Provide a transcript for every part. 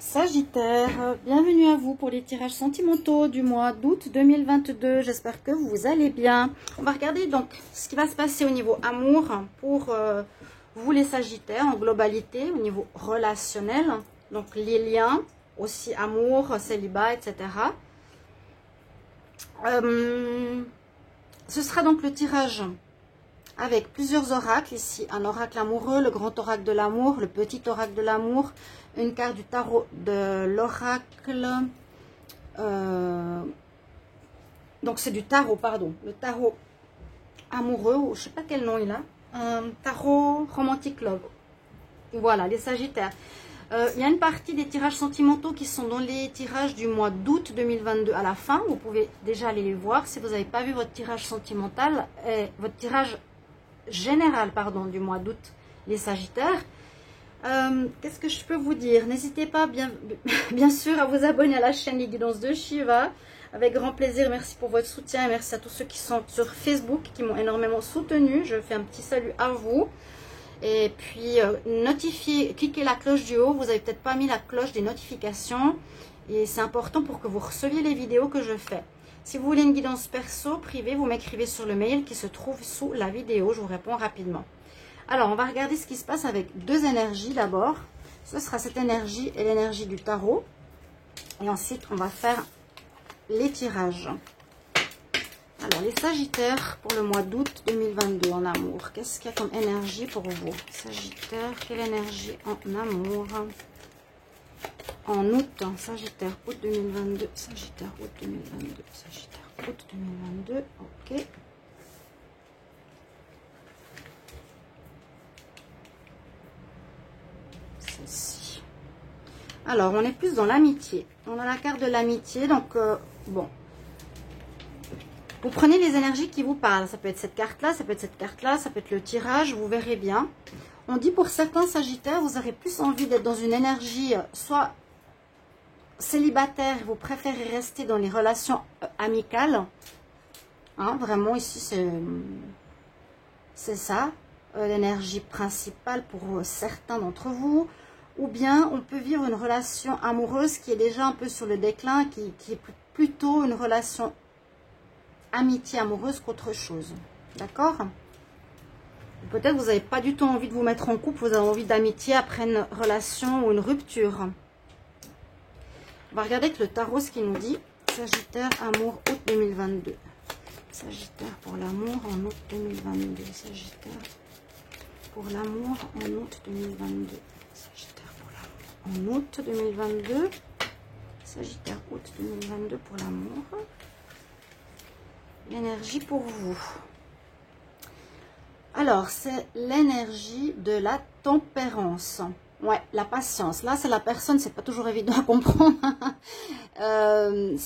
Sagittaire, bienvenue à vous pour les tirages sentimentaux du mois d'août 2022. J'espère que vous allez bien. On va regarder donc ce qui va se passer au niveau amour pour vous les Sagittaires en globalité, au niveau relationnel. Donc les liens, aussi amour, célibat, etc. Ce sera donc le tirage avec plusieurs oracles ici. Un oracle amoureux, le grand oracle de l'amour, le petit oracle de l'amour, une carte du tarot de l'oracle. Donc c'est du tarot, pardon. Le tarot amoureux, ou je sais pas quel nom il a. Un tarot romantique love. Voilà, les Sagittaires. Il y a une partie des tirages sentimentaux qui sont dans les tirages du mois d'août 2022 à la fin. Vous pouvez déjà aller les voir si vous n'avez pas vu votre tirage sentimental, votre tirage général, pardon, du mois d'août, les Sagittaires. Qu'est-ce que je peux vous dire? N'hésitez pas bien sûr à vous abonner à la chaîne Les Guidances de Shiva. Avec grand plaisir, merci pour votre soutien. Merci à tous ceux qui sont sur Facebook, qui m'ont énormément soutenu. Je fais un petit salut à vous. Et puis, cliquez la cloche du haut. Vous n'avez peut-être pas mis la cloche des notifications. Et c'est important pour que vous receviez les vidéos que je fais. Si vous voulez une guidance perso, privée, vous m'écrivez sur le mail qui se trouve sous la vidéo. Je vous réponds rapidement. Alors, on va regarder ce qui se passe avec deux énergies d'abord. Ce sera cette énergie et l'énergie du tarot. Et ensuite, on va faire les tirages. Alors, les Sagittaires pour le mois d'août 2022 en amour. Qu'est-ce qu'il y a comme énergie pour vous? Sagittaire, quelle énergie en amour? En août, Sagittaire, août 2022. Sagittaire, août 2022. Sagittaire, août 2022. Ok. Celle-ci. Alors, on est plus dans l'amitié. On a la carte de l'amitié. Donc, bon. Vous prenez les énergies qui vous parlent. Ça peut être cette carte-là, ça peut être cette carte-là, ça peut être le tirage, vous verrez bien. On dit pour certains Sagittaires, vous aurez plus envie d'être dans une énergie soit célibataire, vous préférez rester dans les relations amicales. Hein, vraiment, ici, c'est ça, l'énergie principale pour certains d'entre vous. Ou bien, on peut vivre une relation amoureuse qui est déjà un peu sur le déclin, qui est plutôt une relation amitié amoureuse qu'autre chose. D'accord? Peut-être que vous n'avez pas du tout envie de vous mettre en couple, vous avez envie d'amitié après une relation ou une rupture. On va regarder avec le tarot ce qu'il nous dit. Sagittaire, amour, août 2022. Sagittaire pour l'amour en août 2022. Sagittaire pour l'amour en août 2022. Sagittaire pour l'amour en août 2022. Sagittaire, août 2022 pour l'amour. L'énergie pour vous. Alors, c'est l'énergie de la tempérance. Ouais, la patience. Là, c'est la personne, c'est pas toujours évident à comprendre. Il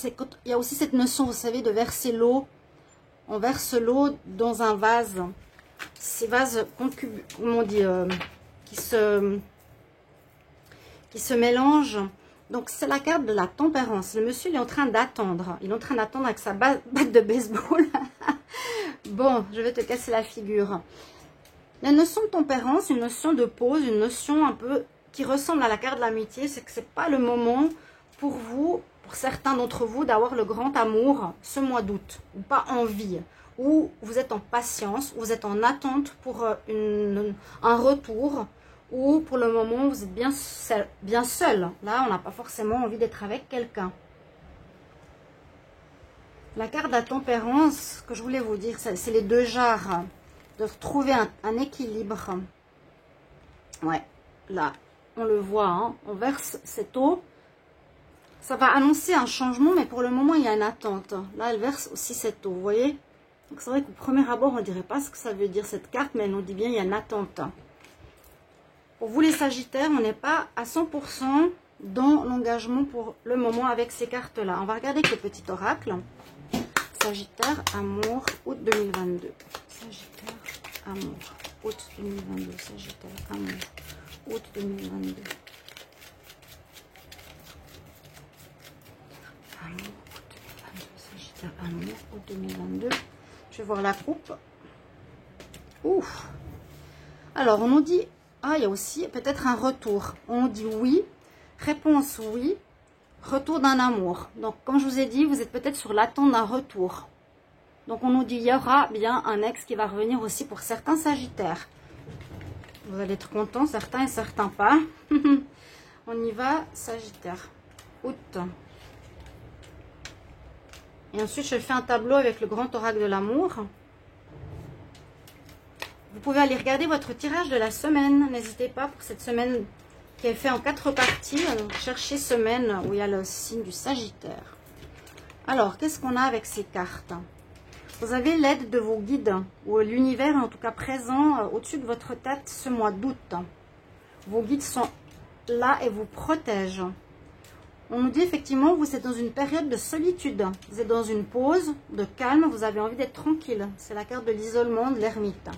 y a aussi cette notion, vous savez, de verser l'eau. On verse l'eau dans un vase. Ces vases, comment on dit, qui se mélangent. Donc, c'est la carte de la tempérance. Le monsieur, il est en train d'attendre. Il est en train d'attendre avec sa batte de baseball. Bon, je vais te casser la figure. La notion de tempérance, une notion de pause, une notion un peu qui ressemble à la carte de l'amitié, c'est que ce n'est pas le moment pour vous, pour certains d'entre vous, d'avoir le grand amour ce mois d'août. Ou pas envie. Ou vous êtes en patience, vous êtes en attente pour un retour. Ou pour le moment, vous êtes bien seul. Là, on n'a pas forcément envie d'être avec quelqu'un. La carte de la tempérance, ce que je voulais vous dire, c'est les deux jarres. De trouver un équilibre. Ouais, là, on le voit. Hein, on verse cette eau. Ça va annoncer un changement, mais pour le moment, il y a une attente. Là, elle verse aussi cette eau, vous voyez. Donc, c'est vrai qu'au premier abord, on ne dirait pas ce que ça veut dire cette carte, mais elle nous dit bien qu'il y a une attente. Pour vous les Sagittaires, on n'est pas à 100% dans l'engagement pour le moment avec ces cartes-là. On va regarder avec le petit oracle. Sagittaire, amour, août 2022. Sagittaire, amour, août 2022. Sagittaire, amour, août 2022. Amour, août 2022. Sagittaire, amour, août 2022. Je vais voir la coupe. Ouf. Alors, on nous dit... Ah, il y a aussi peut-être un retour. On dit oui, Réponse oui. Retour d'un amour. Donc, comme je vous ai dit, vous êtes peut-être sur l'attente d'un retour. Donc, on nous dit, il y aura bien un ex qui va revenir aussi pour certains Sagittaires. Vous allez être contents, certains et certains pas. On y va, Sagittaire. Août. Et ensuite, je fais un tableau avec le grand oracle de l'amour. Vous pouvez aller regarder votre tirage de la semaine. N'hésitez pas pour cette semaine qui est fait en 4 parties. Donc, cherchez semaine où il y a le signe du Sagittaire. Alors, qu'est-ce qu'on a avec ces cartes? Vous avez l'aide de vos guides, ou l'univers en tout cas présent au-dessus de votre tête ce mois d'août. Vos guides sont là et vous protègent. On nous dit effectivement que vous êtes dans une période de solitude. Vous êtes dans une pause de calme, vous avez envie d'être tranquille. C'est la carte de l'isolement, de l'ermite.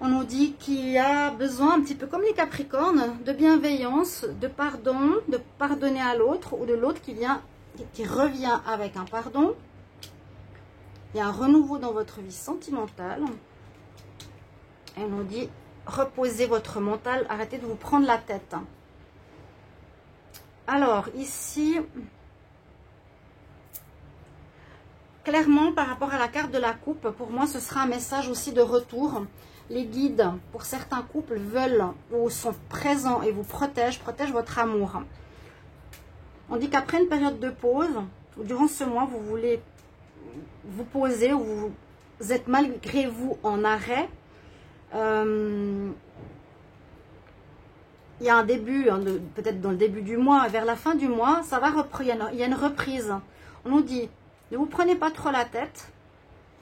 On nous dit qu'il y a besoin, un petit peu comme les Capricornes, de bienveillance, de pardon, de pardonner à l'autre, ou de l'autre qui revient avec un pardon. Il y a un renouveau dans votre vie sentimentale. Et on nous dit, reposez votre mental, arrêtez de vous prendre la tête. Alors, ici, clairement, par rapport à la carte de la coupe, pour moi, ce sera un message aussi de retour. Les guides, pour certains couples, veulent ou sont présents et vous protègent votre amour. On dit qu'après une période de pause, ou durant ce mois, vous voulez vous poser, ou vous êtes malgré vous en arrêt. Il y a un début, peut-être dans le début du mois, vers la fin du mois, ça va reprendre, il y a une reprise. On nous dit, ne vous prenez pas trop la tête.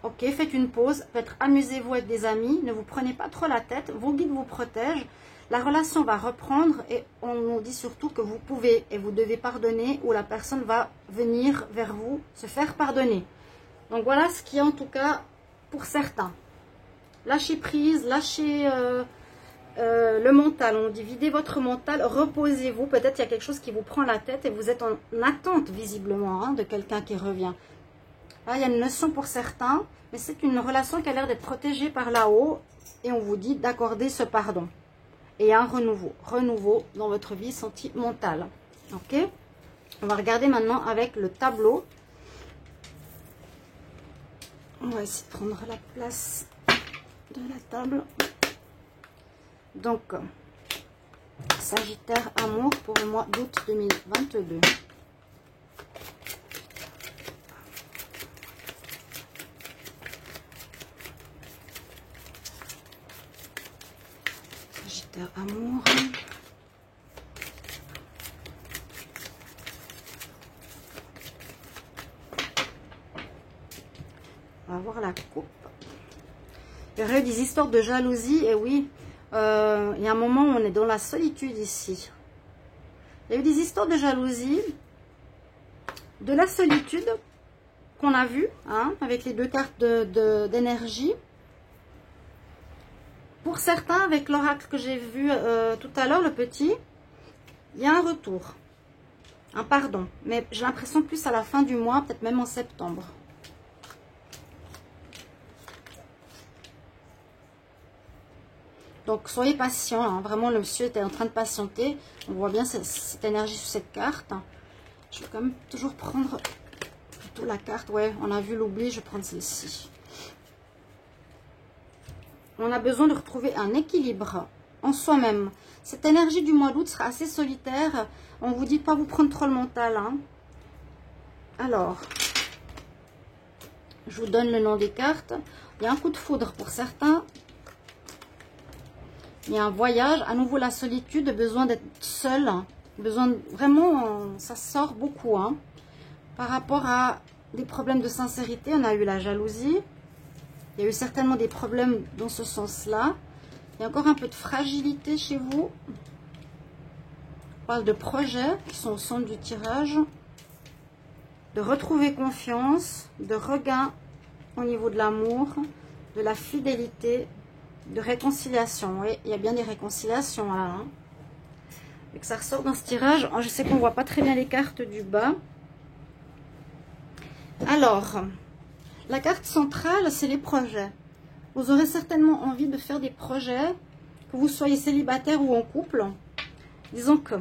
Ok, faites une pause, peut-être amusez-vous avec des amis, ne vous prenez pas trop la tête, vos guides vous protègent, la relation va reprendre et on nous dit surtout que vous pouvez et vous devez pardonner ou la personne va venir vers vous, se faire pardonner. Donc voilà ce qui est en tout cas pour certains. Lâchez prise, lâchez le mental, on dit videz votre mental, reposez-vous, peut-être il y a quelque chose qui vous prend la tête et vous êtes en attente visiblement de quelqu'un qui revient. Là, il y a une leçon pour certains, mais c'est une relation qui a l'air d'être protégée par là-haut et on vous dit d'accorder ce pardon. Et un renouveau dans votre vie sentimentale. Ok? On va regarder maintenant avec le tableau. On va essayer de prendre la place de la table. Donc, Sagittaire amour pour le mois d'août 2022. Sagittaire amour. On va voir la coupe. Il y aurait eu des histoires de jalousie, et oui, il y a un moment où on est dans la solitude ici. Il y a eu des histoires de jalousie, de la solitude qu'on a vu, hein, avec les deux cartes d'énergie. Pour certains, avec l'oracle que j'ai vu tout à l'heure, le petit, il y a un retour, un pardon. Mais j'ai l'impression plus à la fin du mois, peut-être même en septembre. Donc, soyez patient. Hein. Vraiment, le monsieur était en train de patienter. On voit bien cette énergie sur cette carte. Je vais quand même toujours prendre plutôt la carte. Ouais, on a vu l'oubli. Je vais prendre celle-ci. On a besoin de retrouver un équilibre en soi-même. Cette énergie du mois d'août sera assez solitaire. On vous dit de ne pas vous prendre trop le mental. Hein. Alors, je vous donne le nom des cartes. Il y a un coup de foudre pour certains. Il y a un voyage, à nouveau la solitude, besoin d'être seul, besoin de, vraiment, ça sort beaucoup. Hein. Par rapport à des problèmes de sincérité, on a eu la jalousie, il y a eu certainement des problèmes dans ce sens-là. Il y a encore un peu de fragilité chez vous. On parle de projets qui sont au centre du tirage, de retrouver confiance, de regain au niveau de l'amour, de la fidélité, de réconciliation. Oui, il y a bien des réconciliations là. Hein. Et que ça ressort dans ce tirage. Je sais qu'on ne voit pas très bien les cartes du bas. Alors, la carte centrale, c'est les projets. Vous aurez certainement envie de faire des projets, que vous soyez célibataire ou en couple. Disons que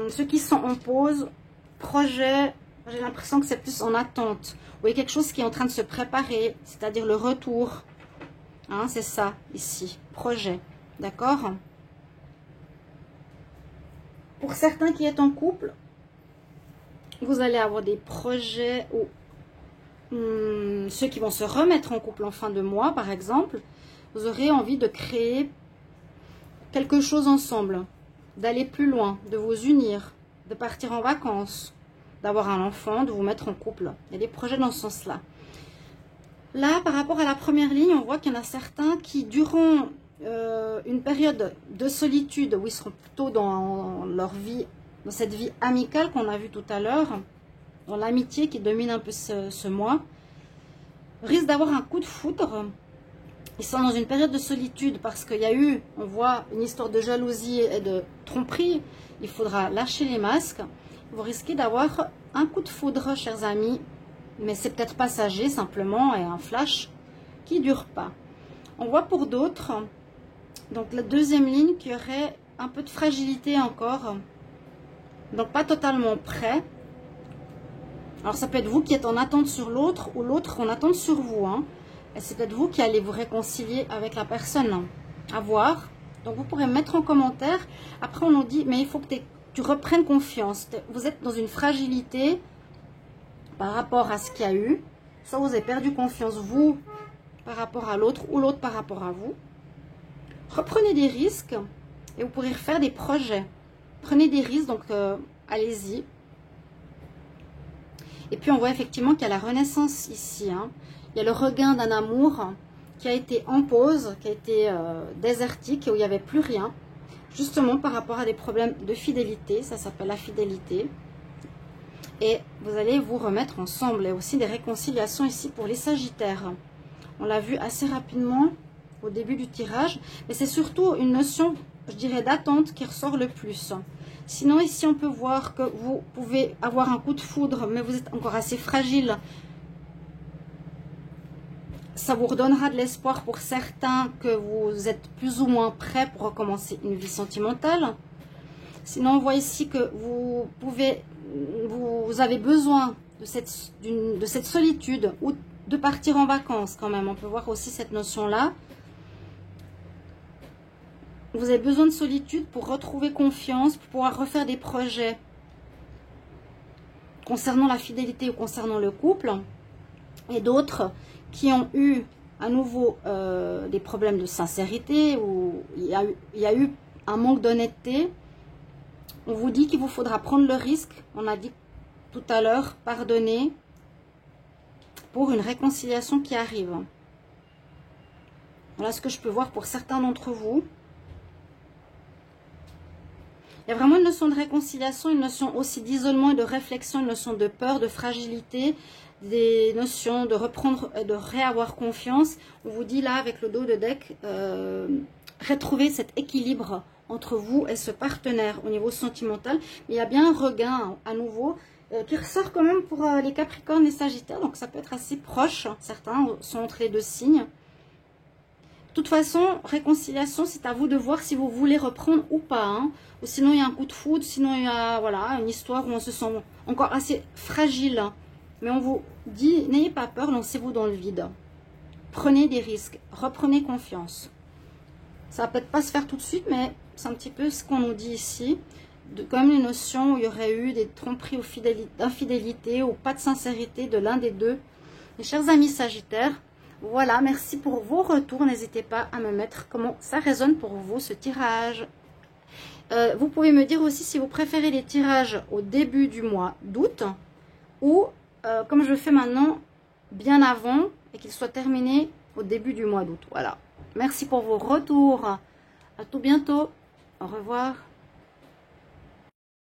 ceux qui sont en pause, projet, j'ai l'impression que c'est plus en attente. Vous voyez quelque chose qui est en train de se préparer, c'est-à-dire le retour. Hein, c'est ça, ici, projet. D'accord? Pour certains qui est en couple, vous allez avoir des projets ou ceux qui vont se remettre en couple en fin de mois, par exemple, vous aurez envie de créer quelque chose ensemble, d'aller plus loin, de vous unir, de partir en vacances, d'avoir un enfant, de vous mettre en couple. Il y a des projets dans ce sens-là. Là, par rapport à la première ligne, on voit qu'il y en a certains qui, durant une période de solitude, où ils seront plutôt dans leur vie, dans cette vie amicale qu'on a vue tout à l'heure, dans l'amitié qui domine un peu ce mois, risquent d'avoir un coup de foudre. Ils sont dans une période de solitude parce qu'il y a eu, on voit, une histoire de jalousie et de tromperie. Il faudra lâcher les masques. Vous risquez d'avoir un coup de foudre, chers amis, mais c'est peut-être passager simplement et un flash qui ne dure pas. On voit pour d'autres, donc la deuxième ligne, qu'il y aurait un peu de fragilité encore, donc pas totalement prêt. Alors ça peut être vous qui êtes en attente sur l'autre ou l'autre en attente sur vous. Hein. Et c'est peut-être vous qui allez vous réconcilier avec la personne. Hein. À voir. Donc vous pourrez mettre en commentaire. Après on nous dit, mais il faut que tu reprennes confiance. Vous êtes dans une fragilité par rapport à ce qu'il y a eu. Soit vous avez perdu confiance, vous, par rapport à l'autre ou l'autre par rapport à vous. Reprenez des risques et vous pourrez refaire des projets. Prenez des risques, donc allez-y. Et puis on voit effectivement qu'il y a la renaissance ici. Hein. Il y a le regain d'un amour qui a été en pause, qui a été désertique, où il n'y avait plus rien. Justement par rapport à des problèmes de fidélité, ça s'appelle la fidélité. Et vous allez vous remettre ensemble. Il y a aussi des réconciliations ici pour les Sagittaires. On l'a vu assez rapidement au début du tirage. Mais c'est surtout une notion, je dirais, d'attente qui ressort le plus. Sinon, ici, on peut voir que vous pouvez avoir un coup de foudre, mais vous êtes encore assez fragile. Ça vous redonnera de l'espoir pour certains que vous êtes plus ou moins prêts pour recommencer une vie sentimentale. Sinon, on voit ici que vous avez besoin de cette solitude ou de partir en vacances quand même. On peut voir aussi cette notion-là. Vous avez besoin de solitude pour retrouver confiance, pour pouvoir refaire des projets concernant la fidélité ou concernant le couple. Et d'autres qui ont eu à nouveau des problèmes de sincérité, ou il y a eu un manque d'honnêteté. On vous dit qu'il vous faudra prendre le risque, on a dit tout à l'heure, pardonner pour une réconciliation qui arrive. Voilà ce que je peux voir pour certains d'entre vous. Il y a vraiment une notion de réconciliation, une notion aussi d'isolement et de réflexion, une notion de peur, de fragilité, des notions de reprendre et de réavoir confiance. On vous dit là, avec le dos de deck, retrouver cet équilibre entre vous et ce partenaire au niveau sentimental. Mais il y a bien un regain à nouveau qui ressort quand même pour les Capricornes et Sagittaires. Donc ça peut être assez proche. Certains sont entre les deux signes. De toute façon, réconciliation, c'est à vous de voir si vous voulez reprendre ou pas. Hein. Ou sinon, il y a un coup de foudre. Sinon, il y a voilà, une histoire où on se sent encore assez fragile. Mais on vous dit, n'ayez pas peur, lancez-vous dans le vide. Prenez des risques. Reprenez confiance. Ça va peut-être pas se faire tout de suite, mais c'est un petit peu ce qu'on nous dit ici. Comme une notion où il y aurait eu des tromperies ou d'infidélité ou pas de sincérité de l'un des deux. Mes chers amis Sagittaires, voilà, merci pour vos retours. N'hésitez pas à me mettre comment ça résonne pour vous, ce tirage. Vous pouvez me dire aussi si vous préférez les tirages au début du mois d'août ou, comme je le fais maintenant, bien avant et qu'il soit terminé au début du mois d'août. Voilà. Merci pour vos retours. À tout bientôt. Au revoir.